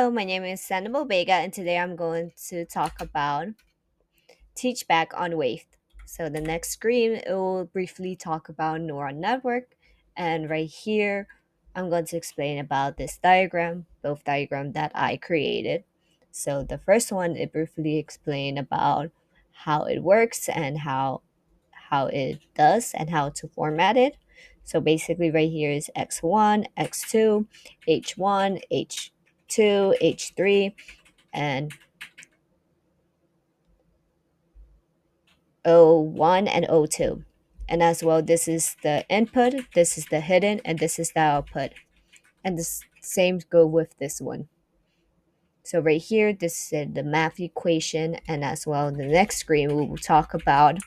Hello, my name is Vega, and today I'm going to talk about teach back on wave. So the next screen, it will briefly talk about neural network, and right here, I'm going to explain about this diagram, both diagram that I created. So the first one, it briefly explain about how it works and how it does and how to format it. So basically, right here is x1, x2, h1, h2, h3, and O1 and O2. And as well, this is the input, this is the hidden, and this is the output. And the same go with this one. So right here, this is the math equation, and as well, the next screen we will talk about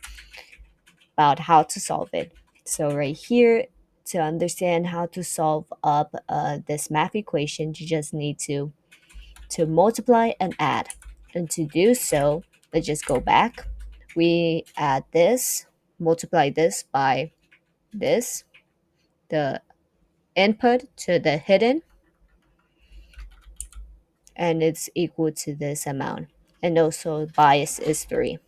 how to solve it. So right here, to understand how to solve up this math equation, you just need to multiply and add. And to do so, let's just go back. We add this, multiply this by this, the input to the hidden, and it's equal to this amount. And also bias is 3.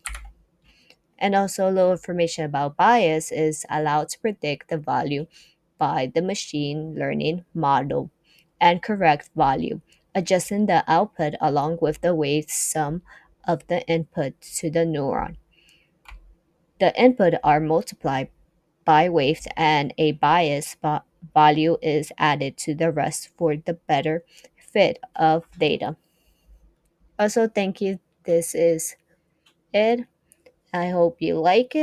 And also a little information about bias is allowed to predict the value by the machine learning model and correct value, adjusting the output along with the weight sum of the input to the neuron. The input are multiplied by weight and a bias value is added to the rest for the better fit of data. Also, thank you. This is it. I hope you like it.